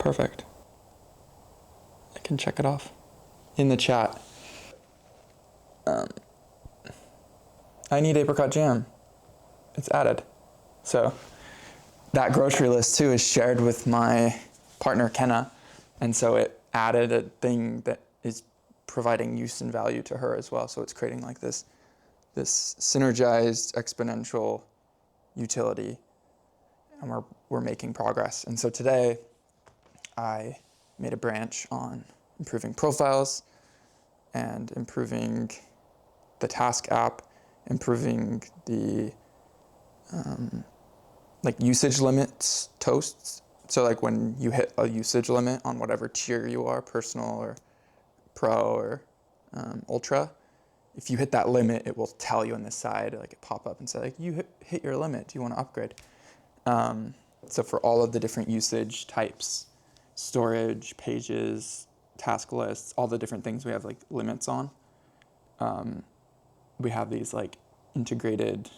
Perfect. I can check it off. In the chat. I need apricot jam. It's added. So that grocery list too is shared with my partner Kenna, and so it added a thing that is providing use and value to her as well. So it's creating like this synergized exponential utility, and we're making progress. And so today I made a branch on improving profiles and improving the task app, improving the like usage limits toasts. So like when you hit a usage limit on whatever tier you are, personal or pro or ultra, if you hit that limit, it will tell you on the side, like it pop up and say like, you hit your limit, do you want to upgrade? So for all of the different usage types, storage, pages, task lists, all the different things we have like limits on, we have these like integrated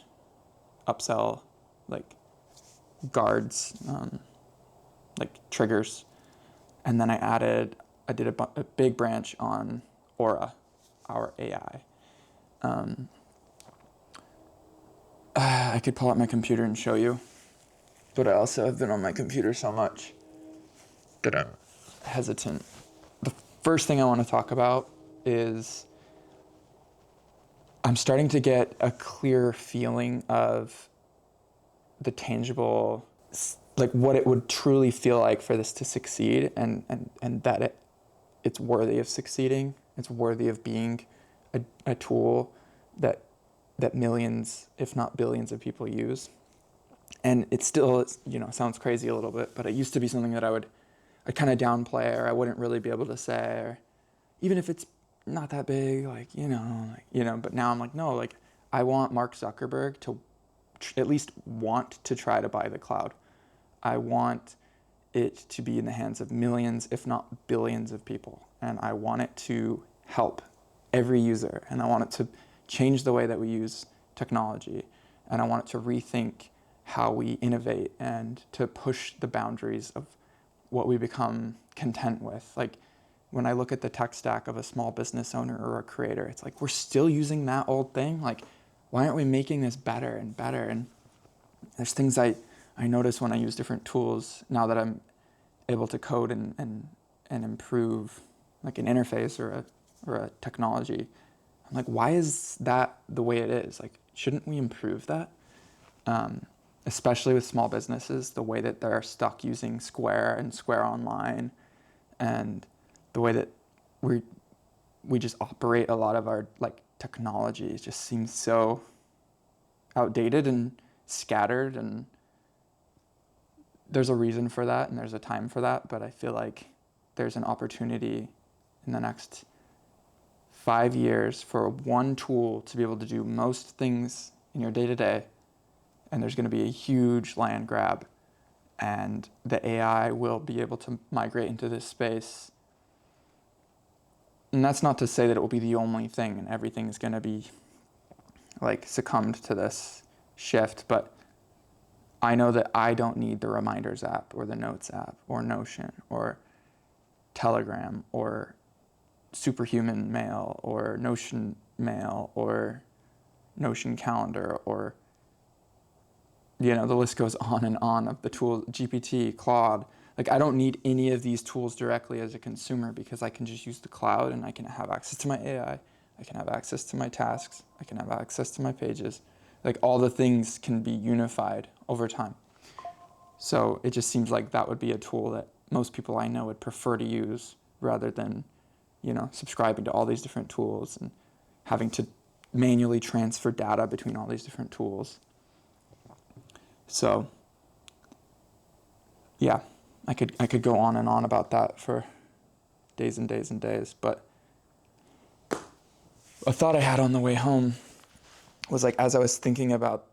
upsell like guards, like triggers. And then I did a big branch on Aura, our AI. I could pull out my computer and show you, but I also have been on my computer so much that I'm hesitant. The first thing I want to talk about is I'm starting to get a clear feeling of the tangible, like what it would truly feel like for this to succeed, and that it's worthy of succeeding. It's worthy of being a tool that millions, if not billions of people use. And it still, sounds crazy a little bit, but it used to be something that I'd kind of downplay, or I wouldn't really be able to say, or even if it's not that big, but now I'm like, no, like I want Mark Zuckerberg to at least want to try to buy the cloud. I want it to be in the hands of millions, if not billions of people. And I want it to help every user. And I want it to change the way that we use technology. And I want it to rethink how we innovate and to push the boundaries of what we become content with. Like when I look at the tech stack of a small business owner or a creator, it's like, we're still using that old thing. Like, why aren't we making this better and better? And there's things I notice when I use different tools now that I'm able to code and improve like an interface or a technology. I'm like, why is that the way it is? Like, shouldn't we improve that? Especially with small businesses, the way that they're stuck using Square and Square Online, and the way that we just operate a lot of our like technology. It just seems so outdated and scattered, and there's a reason for that and there's a time for that, but I feel like there's an opportunity in the next 5 years for one tool to be able to do most things in your day-to-day, and there's going to be a huge land grab, and the AI will be able to migrate into this space. And that's not to say that it will be the only thing and everything's going to be like succumbed to this shift, but I know that I don't need the Reminders app or the Notes app or Notion or Telegram or Superhuman Mail or Notion Mail or Notion Calendar, or the list goes on and on of the tools, GPT, Claude. Like, I don't need any of these tools directly as a consumer, because I can just use the cloud and I can have access to my AI. I can have access to my tasks. I can have access to my pages. Like, all the things can be unified over time. So it just seems like that would be a tool that most people I know would prefer to use, rather than, subscribing to all these different tools and having to manually transfer data between all these different tools. So, yeah, I could go on and on about that for days and days and days, but a thought I had on the way home was, like, as I was thinking about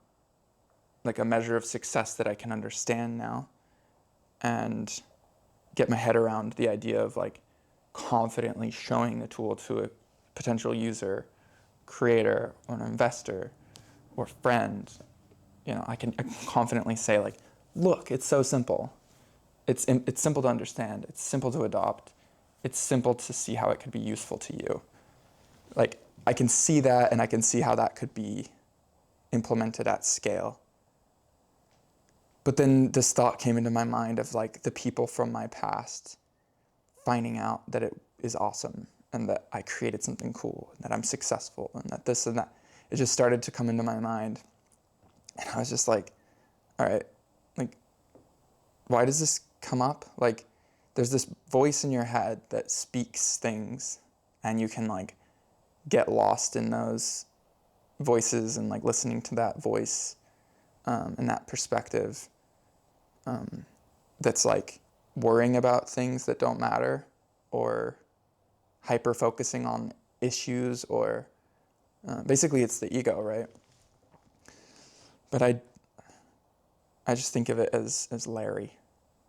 like a measure of success that I can understand now and get my head around the idea of like confidently showing the tool to a potential user, creator, or an investor or friend, I can confidently say like, look, it's so simple. it's simple to understand. It's simple to adopt. It's simple to see how it could be useful to you. Like, I can see that, and I can see how that could be implemented at scale. But then this thought came into my mind of like the people from my past finding out that it is awesome and that I created something cool and that I'm successful and that this and that. It just started to come into my mind. And I was just like, all right, like, why does this come up? Like, there's this voice in your head that speaks things, and you can like get lost in those voices and like listening to that voice and that perspective that's like worrying about things that don't matter, or hyper focusing on issues, or basically it's the ego, right? But I just think of it as Larry.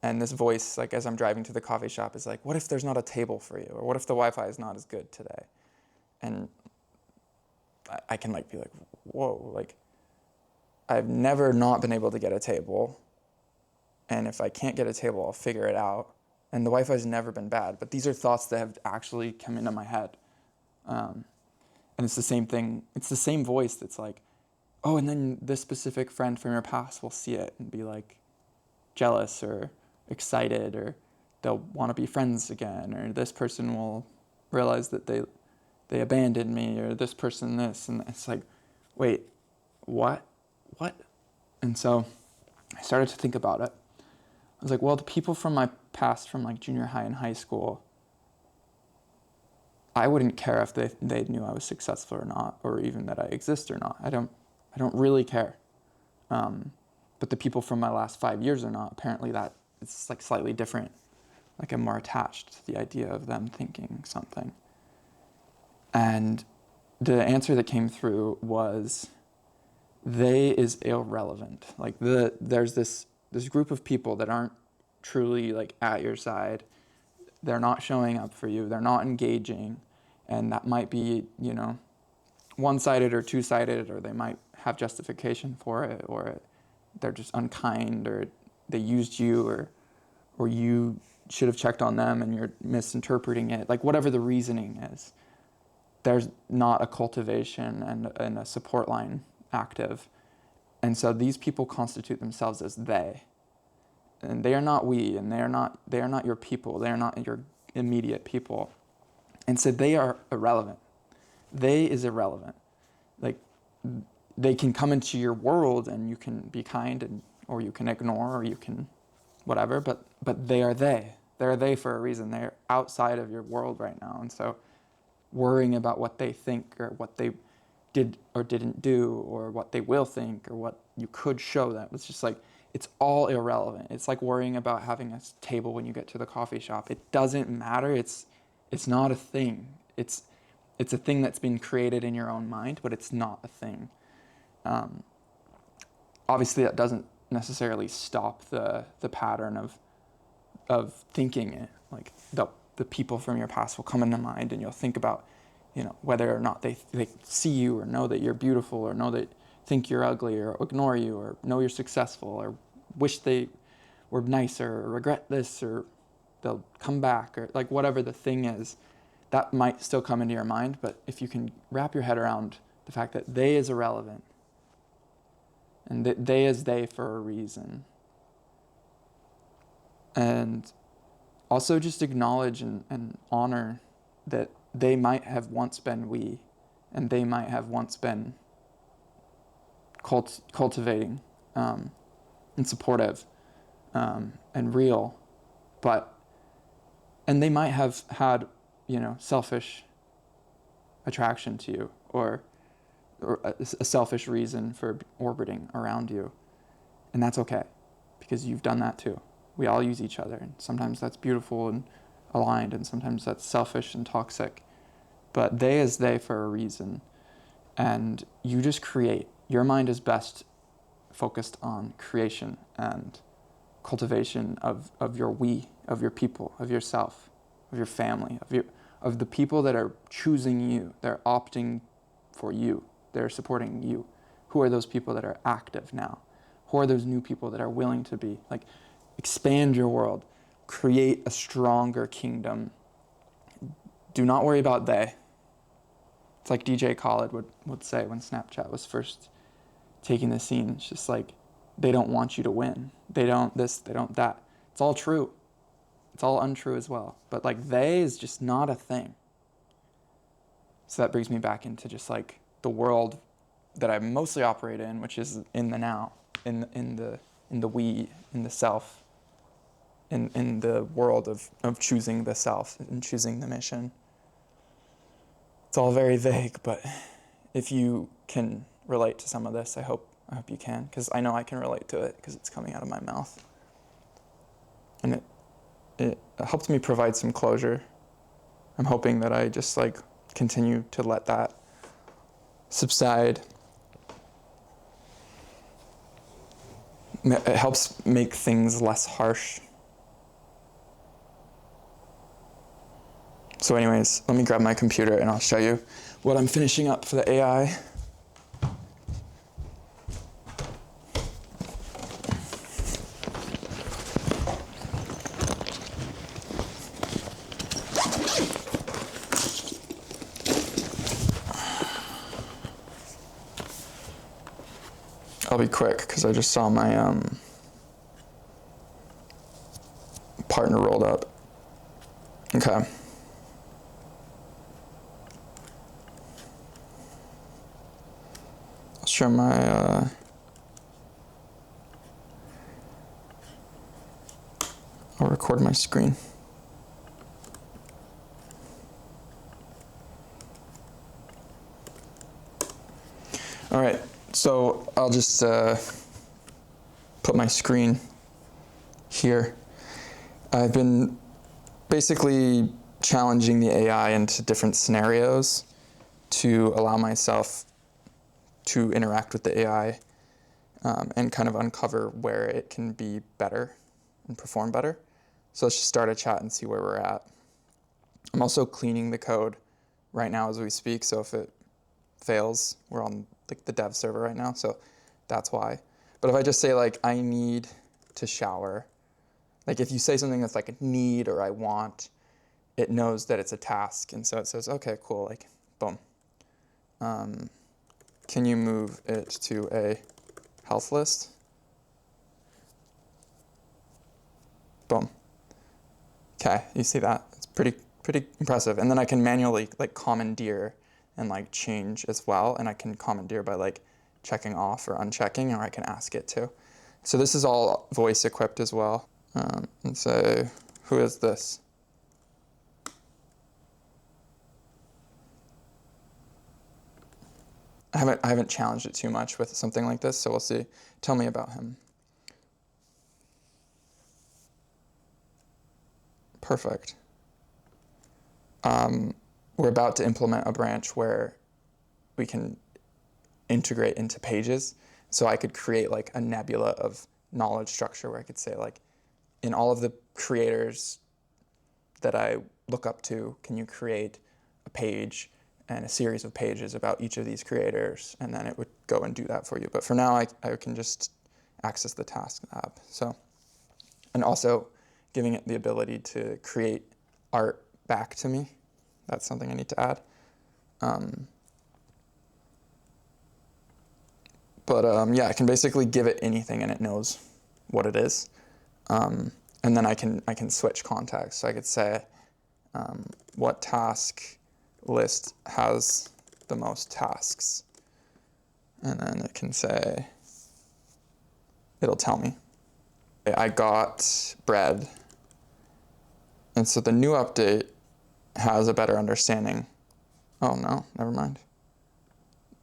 And this voice, like as I'm driving to the coffee shop, is like, what if there's not a table for you? Or what if the Wi-Fi is not as good today? And I can like be like, whoa, like I've never not been able to get a table. And if I can't get a table, I'll figure it out. And the Wi-Fi's never been bad. But these are thoughts that have actually come into my head. And it's the same thing. It's the same voice that's like, oh, and then this specific friend from your past will see it and be like jealous or excited, or they'll want to be friends again, or this person will realize that they abandoned me, or this person this. And it's like, wait, what? And so I started to think about it. I was like, well, the people from my past, from like junior high and high school, I wouldn't care if they knew I was successful or not, or even that I exist or not. I don't really care. But the people from my last 5 years are not. Apparently that it's like slightly different. Like I'm more attached to the idea of them thinking something. And the answer that came through was, they is irrelevant. Like there's this group of people that aren't truly like at your side. They're not showing up for you. They're not engaging. And that might be, one-sided or two-sided, or they might have justification for it, or they're just unkind, or they used you, or you should have checked on them and you're misinterpreting it. Like whatever the reasoning is, there's not a cultivation and a support line active. And so these people constitute themselves as they. And they are not we, and they are not your people. They are not your immediate people. And so they are irrelevant. They is irrelevant. Like, they can come into your world and you can be kind, or you can ignore, or you can whatever, but they are they. They're they for a reason. They're outside of your world right now. And so worrying about what they think, or what they did or didn't do, or what they will think, or what you could show them, it's just like, it's all irrelevant. It's like worrying about having a table when you get to the coffee shop. It doesn't matter. It's not a thing. It's a thing that's been created in your own mind, but it's not a thing. Obviously, that doesn't necessarily stop the pattern of thinking it. Like the people from your past will come into mind, and you'll think about, whether or not they see you, or know that you're beautiful, or know that think you're ugly, or ignore you, or know you're successful, or wish they were nicer, or regret this, or they'll come back, or like whatever the thing is, that might still come into your mind. But if you can wrap your head around the fact that they is irrelevant, and that they is they for a reason, and also just acknowledge and honor that they might have once been we, and they might have once been cultivating and supportive and real, and they might have had selfish attraction to you, or a selfish reason for orbiting around you, and that's okay, because you've done that too. We all use each other, and sometimes that's beautiful and aligned, and sometimes that's selfish and toxic. But they is they for a reason, and you just create. Your mind is best focused on creation and cultivation of your we, of your people, of yourself, of your family, of the people that are choosing you, they're opting for you, they're supporting you. Who are those people that are active now? Who are those new people that are willing to be? Like, expand your world, create a stronger kingdom. Do not worry about they. It's like DJ Khaled would say when Snapchat was first taking the scene. It's just like, they don't want you to win. They don't this, they don't that. It's all true. It's all untrue as well. But like, they is just not a thing. So that brings me back into just like the world that I mostly operate in, which is in the now, in the we, in the self, in the world of choosing the self and choosing the mission. It's all very vague, but if you can relate to some of this, I hope you can, because I know I can relate to it because it's coming out of my mouth. And it helped me provide some closure. I'm hoping that I just like continue to let that subside. It helps make things less harsh. So anyways, let me grab my computer and I'll show you what I'm finishing up for the AI. I'll be quick because I just saw my partner rolled up. Okay. I'll share my I'll record my screen. All right. So I'll just put my screen here. I've been basically challenging the AI into different scenarios to allow myself to interact with the AI and kind of uncover where it can be better and perform better. So let's just start a chat and see where we're at. I'm also cleaning the code right now as we speak, so if it fails, we're on like the dev server right now, so that's why. But if I just say like, I need to shower, like if you say something that's like a need or I want, it knows that it's a task, and so it says, okay, cool, like, boom. Can you move it to a health list? Boom. Okay, you see that? It's pretty impressive. And then I can manually like commandeer and like change as well, and I can commandeer by like checking off or unchecking, or I can ask it to. So this is all voice equipped as well. And say, who is this? I haven't challenged it too much with something like this, so we'll see. Tell me about him. Perfect. We're about to implement a branch where we can integrate into pages. So I could create like a nebula of knowledge structure where I could say like, in all of the creators that I look up to, can you create a page and a series of pages about each of these creators? And then it would go and do that for you. But for now, I can just access the task app. So, and also giving it the ability to create art back to me. That's something I need to add. Yeah, I can basically give it anything and it knows what it is. And then I can switch context. So I could say, what task list has the most tasks? And then it can say, it'll tell me. I got bread. And so the new update has a better understanding. Oh no, never mind.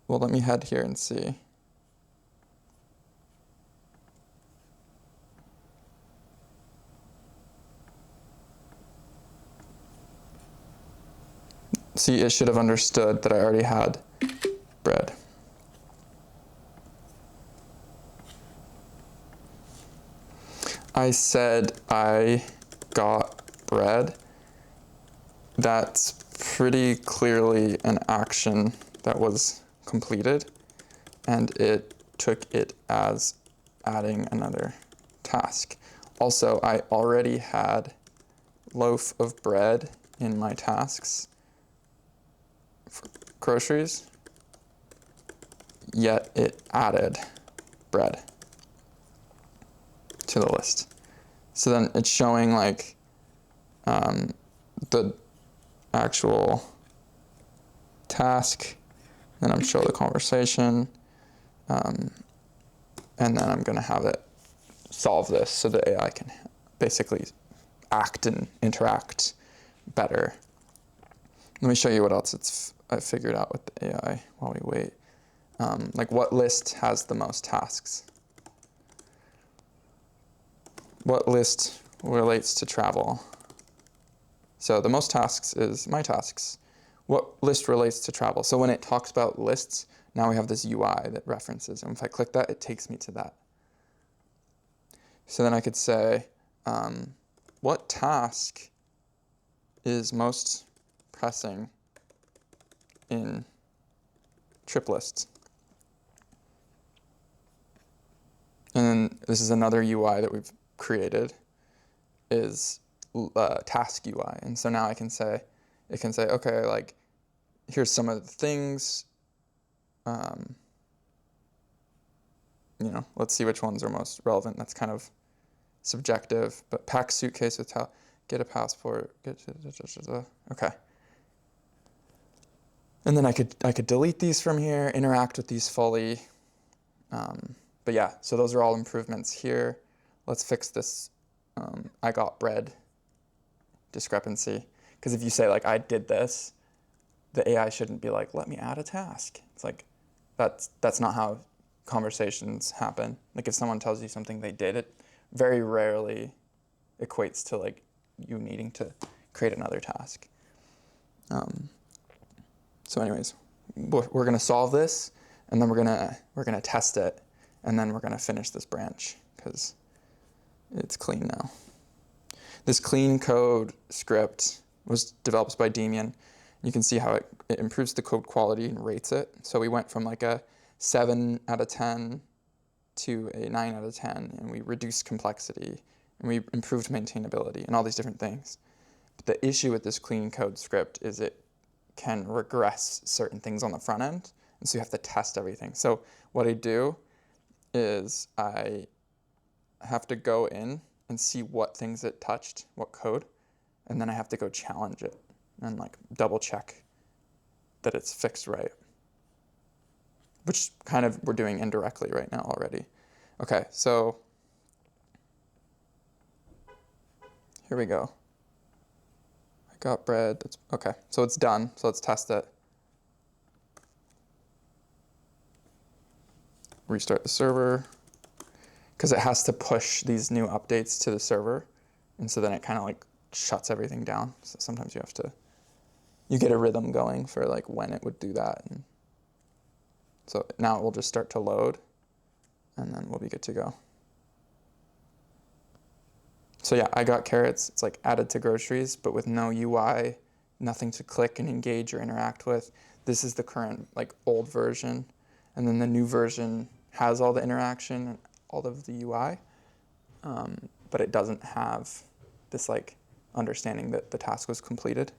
Well, let me head here and see. See, it should have understood that I already had bread. I said I got bread. That's pretty clearly an action that was completed, and it took it as adding another task. Also, I already had loaf of bread in my tasks for groceries, yet it added bread to the list. So then it's showing like the actual task, then I'm show the conversation, and then I'm gonna have it solve this so the AI can basically act and interact better. Let me show you what else I figured out with the AI while we wait. Like what list has the most tasks? What list relates to travel? So the most tasks is my tasks. What list relates to travel? So when it talks about lists, now we have this UI that references. And if I click that, it takes me to that. So then I could say, what task is most pressing in trip lists? And then this is another UI that we've created, is task UI. And so now it can say, okay, like, here's some of the things, let's see which ones are most relevant. That's kind of subjective, but pack suitcase with get a passport, okay. And then I could delete these from here, interact with these fully. But yeah, so those are all improvements here. Let's fix this I got bread discrepancy. Because if you say like, I did this, the AI shouldn't be like, let me add a task. It's like, that's not how conversations happen. Like if someone tells you something they did, it very rarely equates to like you needing to create another task. So anyways, we're gonna solve this, and then we're gonna test it, and then we're gonna finish this branch because it's clean now. This clean code script was developed by Demian. You can see how it improves the code quality and rates it. So we went from like a 7 out of 10 to a 9 out of 10, and we reduced complexity, and we improved maintainability, and all these different things. But the issue with this clean code script is it can regress certain things on the front end, and so you have to test everything. So what I do is I have to go in and see what things it touched, what code, and then I have to go challenge it and like double check that it's fixed right, which kind of we're doing indirectly right now already. Okay, so here we go. I got bread. That's okay, so it's done. So let's test it. Restart the server, because it has to push these new updates to the server, and so then it kind of like shuts everything down. So sometimes you get a rhythm going for like when it would do that. And so now it will just start to load, and then we'll be good to go. So yeah, I got carrots. It's like added to groceries, but with no UI, nothing to click and engage or interact with. This is the current like old version, and then the new version has all the interaction and all of the UI, but it doesn't have this like understanding that the task was completed.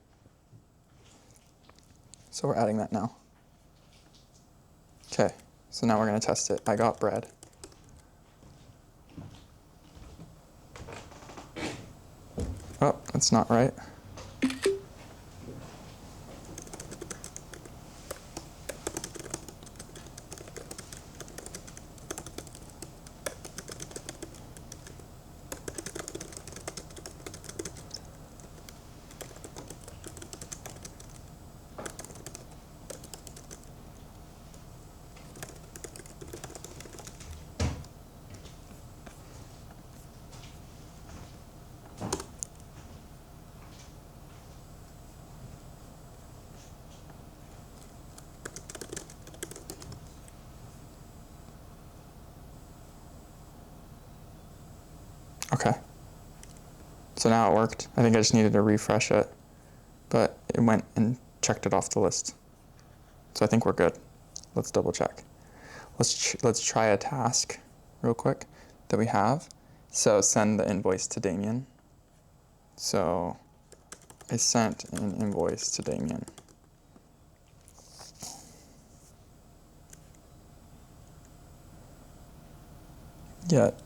So we're adding that now. Okay, so now we're gonna test it. I got bread. Oh, that's not right. Okay. So now it worked. I think I just needed to refresh it, but it went and checked it off the list. So I think we're good. Let's double check. Let's try a task real quick that we have. So send the invoice to Damien. So I sent an invoice to Damien. Yet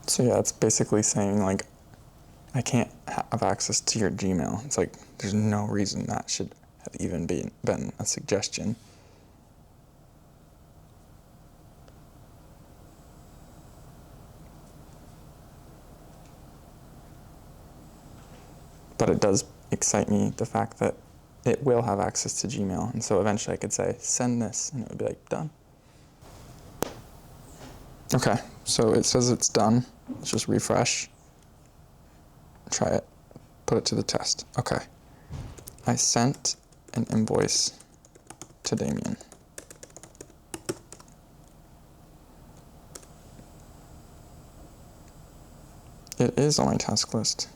so yeah, it's basically saying like, I can't have access to your Gmail. It's like, there's no reason that should have even been a suggestion. But it does excite me, the fact that it will have access to Gmail. And so eventually I could say, send this, and it would be like, done. Okay, so it says it's done. Let's just refresh. Try it. Put it to the test. Okay. I sent an invoice to Damien. It is on my task list.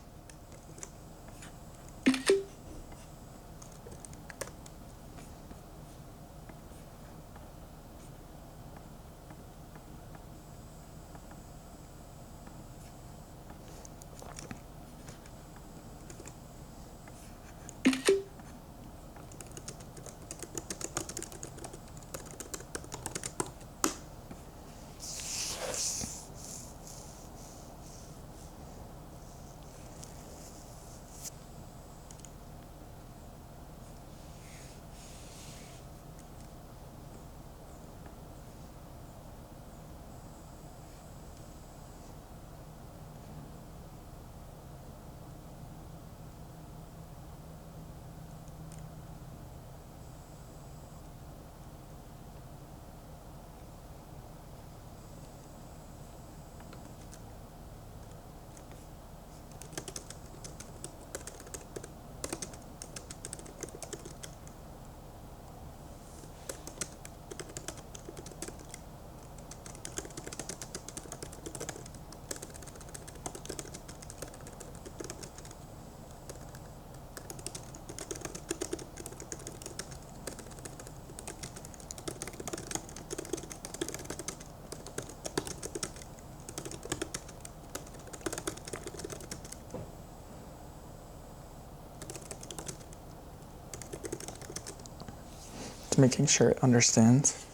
It's making sure it understands.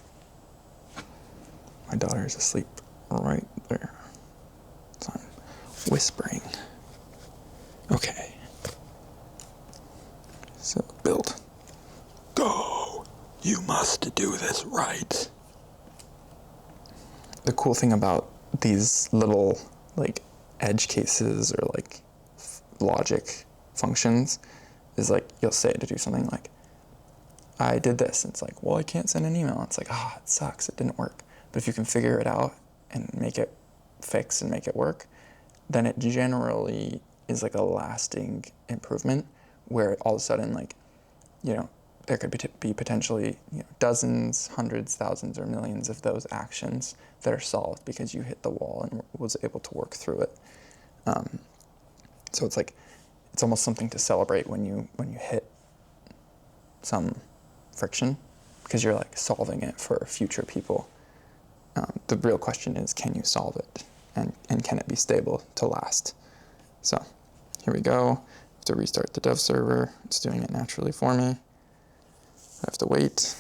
My daughter is asleep right there. So I'm whispering. Okay. So build. Go! You must do this right. The cool thing about these little like edge cases or like logic functions is like you'll say it to do something like, I did this. And it's like, well, I can't send an email. It's like, it sucks. It didn't work. But if you can figure it out and make it fix and make it work, then it generally is like a lasting improvement where all of a sudden, like, you know, there could be potentially, you know, dozens, hundreds, thousands, or millions of those actions that are solved because you hit the wall and was able to work through it. So it's like, it's almost something to celebrate when you hit some friction, because you're like solving it for future people. The real question is, can you solve it, and can it be stable to last? So here we go. I have to restart the dev server. It's doing it naturally for me. I have to wait.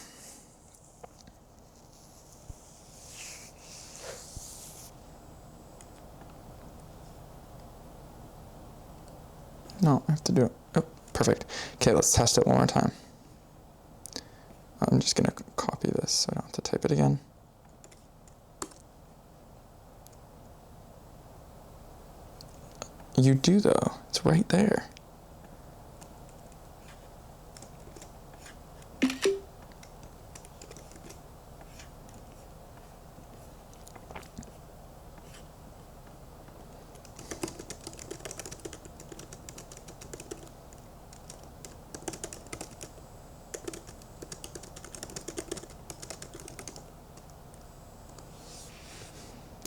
No, I have to do it. Oh, perfect. Okay, let's test it one more time. I'm just going to copy this so I don't have to type it again. You do, though. It's right there.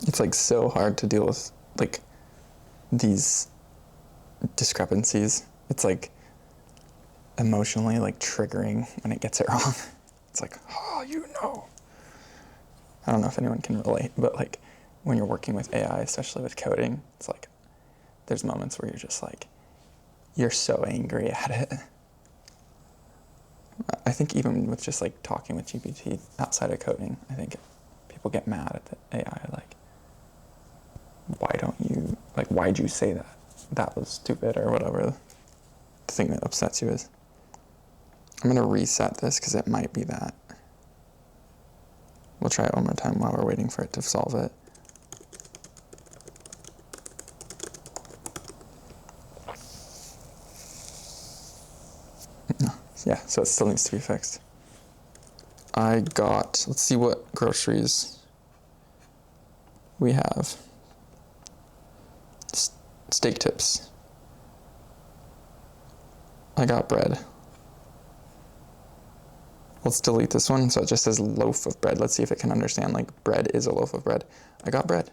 It's like so hard to deal with like these discrepancies. It's like emotionally like triggering when it gets it wrong. It's like, oh, you know. I don't know if anyone can relate, but like when you're working with AI, especially with coding, it's like there's moments where you're just like, you're so angry at it. I think even with just like talking with GPT outside of coding, I think people get mad at the AI, like, why don't you, like, why'd you say that? That was stupid, or whatever the thing that upsets you is. I'm gonna reset this because it might be that. We'll try it one more time while we're waiting for it to solve it. No. Yeah, so it still needs to be fixed. Let's see what groceries we have. Steak tips. I got bread. Let's delete this one so it just says loaf of bread. Let's see if it can understand like bread is a loaf of bread. I got bread.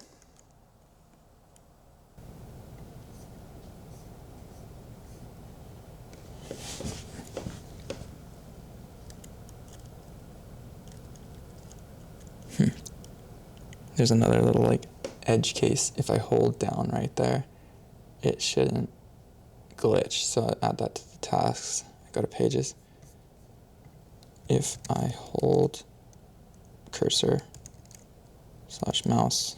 There's another little like edge case. If I hold down right there, it shouldn't glitch. So I add that to the tasks. I go to pages. If I hold cursor / mouse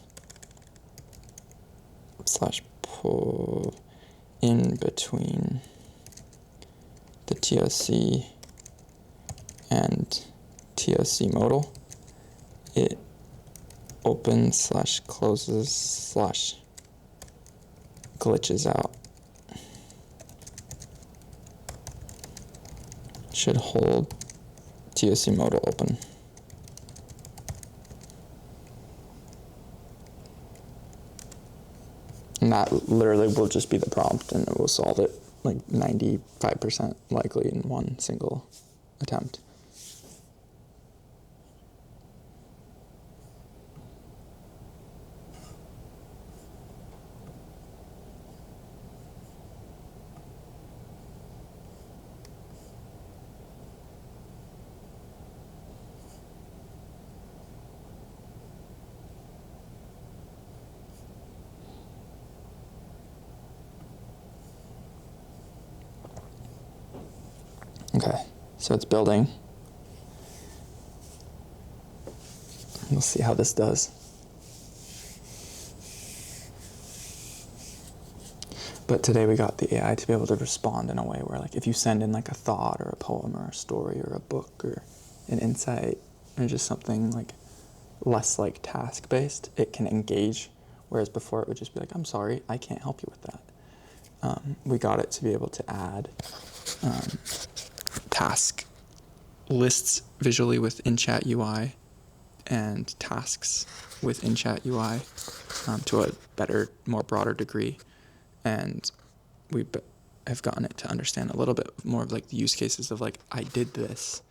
/ pull in between the TOC and TOC modal, it opens / closes / glitches out. Should hold TOC modal open. And that literally will just be the prompt, and it will solve it like 95% likely in one single attempt. Okay, so it's building. We'll see how this does. But today we got the AI to be able to respond in a way where like if you send in like a thought or a poem or a story or a book or an insight or just something like less like task-based, it can engage. Whereas before it would just be like, I'm sorry, I can't help you with that. We got it to be able to add task lists visually with InChat UI and tasks with InChat UI to a better, more broader degree. And we have gotten it to understand a little bit more of like the use cases of like, I did this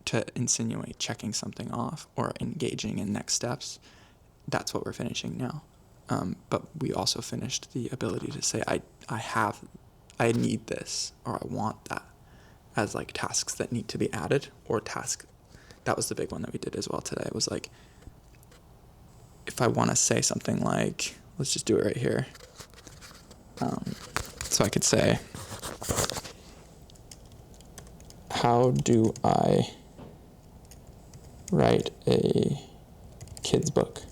to insinuate checking something off or engaging in next steps. That's what we're finishing now. But we also finished the ability to say, I need this, or I want that, as like tasks that need to be added, or task. That was the big one that we did as well today. It was like, if I want to say something like, let's just do it right here. So I could say, how do I write a kid's book?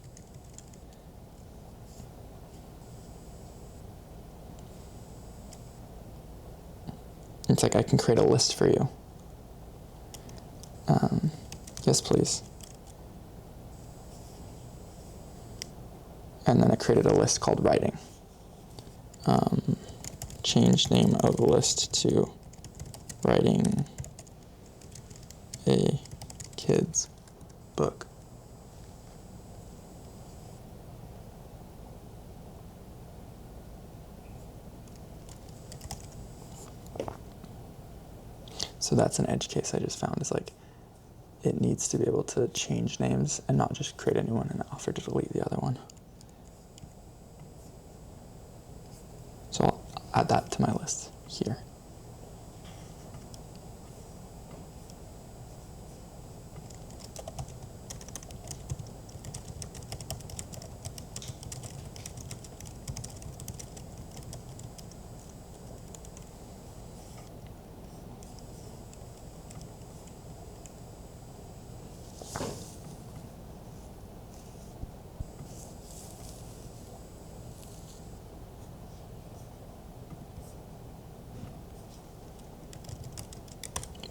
It's like, I can create a list for you. Yes, please. And then I created a list called writing. Change name of list to writing a kid's book. So that's an edge case I just found. Is like, it needs to be able to change names and not just create a new one and offer to delete the other one. So I'll add that to my list here.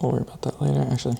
We'll worry about that later, actually.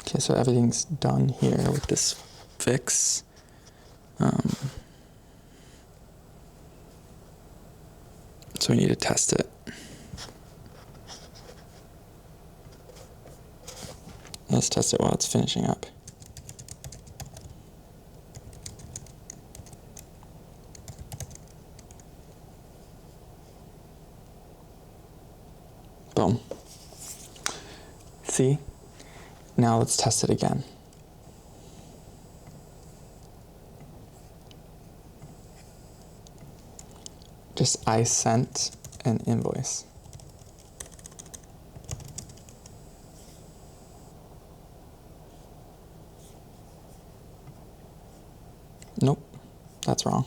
Okay, so everything's done here with this fix. So we need to test it. Let's test it while it's finishing up. Boom. See? Now let's test it again. Just, I sent an invoice. Nope, that's wrong.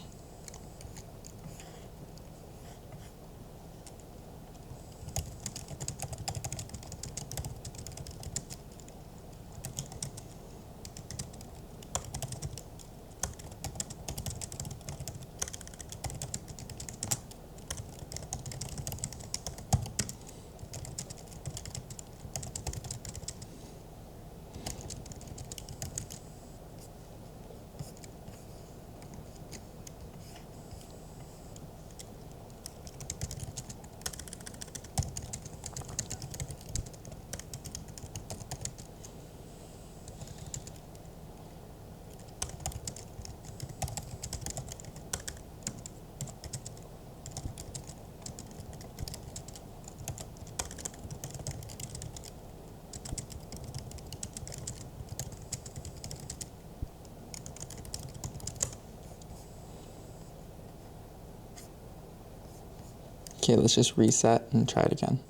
Okay, let's just reset and try it again.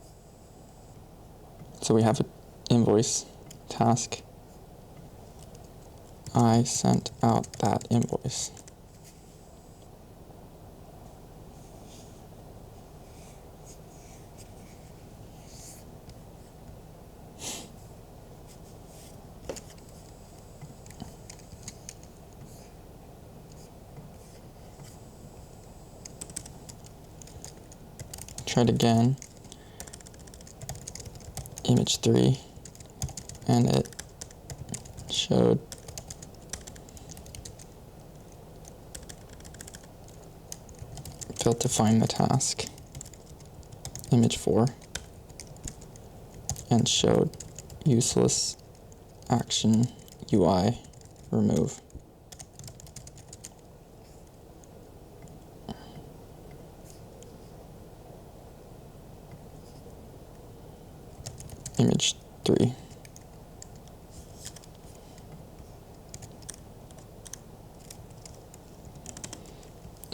So we have an invoice task. I sent out that invoice. Try it again. Image 3, and it showed failed to find the task. Image 4, and showed useless action UI remove. Image 3.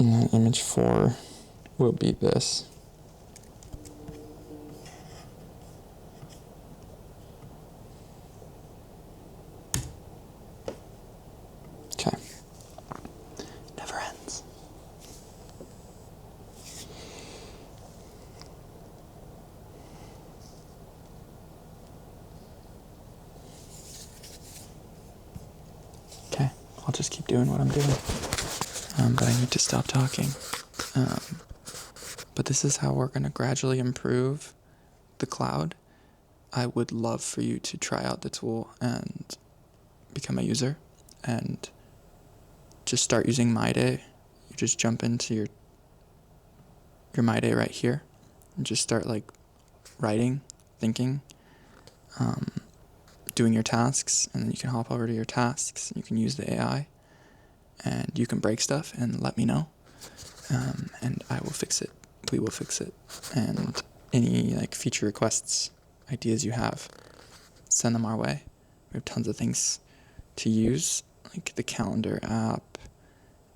And then image 4 will be this. Okay. Never ends. Okay, I'll just keep doing what I'm doing. But I need to stop talking. But this is how we're going to gradually improve the cloud. I would love for you to try out the tool and become a user and just start using MyDay. You just jump into your MyDay right here and just start like writing, thinking, doing your tasks, and then you can hop over to your tasks and you can use the AI and you can break stuff and let me know. And I will fix it. We will fix it. And any like feature requests, ideas you have, send them our way. We have tons of things to use, like the calendar app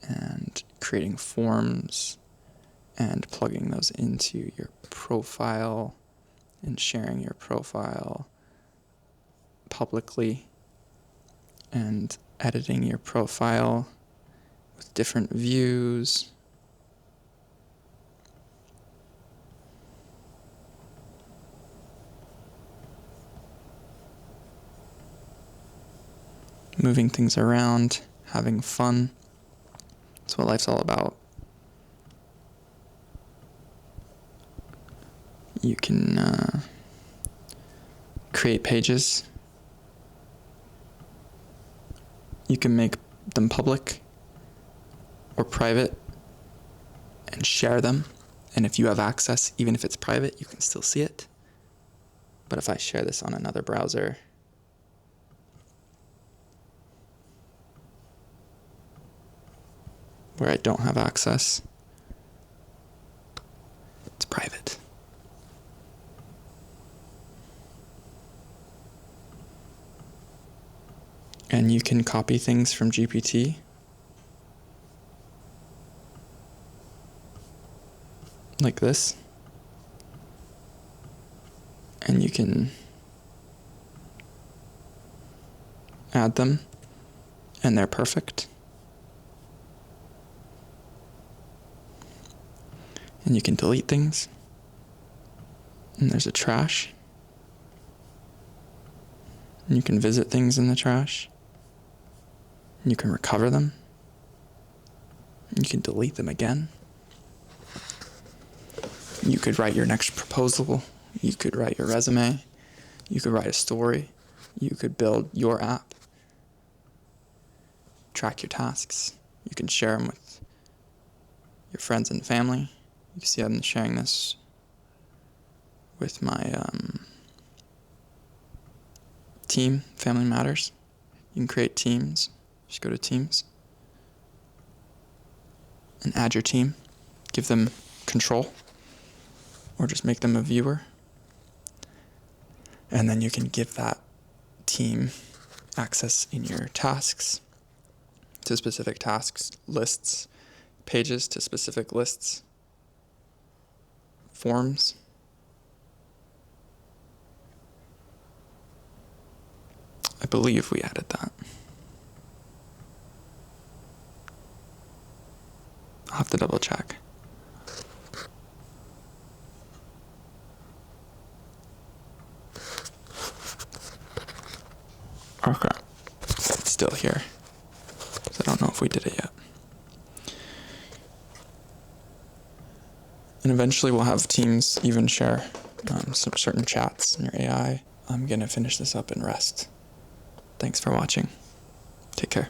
and creating forms and plugging those into your profile and sharing your profile publicly and editing your profile with different views. Moving things around, having fun. That's what life's all about. You can create pages. You can make them public or private and share them. And if you have access, even if it's private, you can still see it. But if I share this on another browser, where I don't have access, it's private. And you can copy things from GPT. Like this. And you can add them, and they're perfect. And you can delete things. And there's a trash. And you can visit things in the trash. And you can recover them. And you can delete them again. You could write your next proposal. You could write your resume. You could write a story. You could build your app. Track your tasks. You can share them with your friends and family. You can see I'm sharing this with my team, Family Matters. You can create teams. Just go to Teams and add your team. Give them control, or just make them a viewer. And then you can give that team access in your tasks to specific tasks, lists, pages to specific lists, forms. I believe we added that. I'll have to double check. Okay. It's still here. So I don't know if we did it yet. And eventually we'll have teams even share some certain chats in your AI. I'm going to finish this up and rest. Thanks for watching. Take care.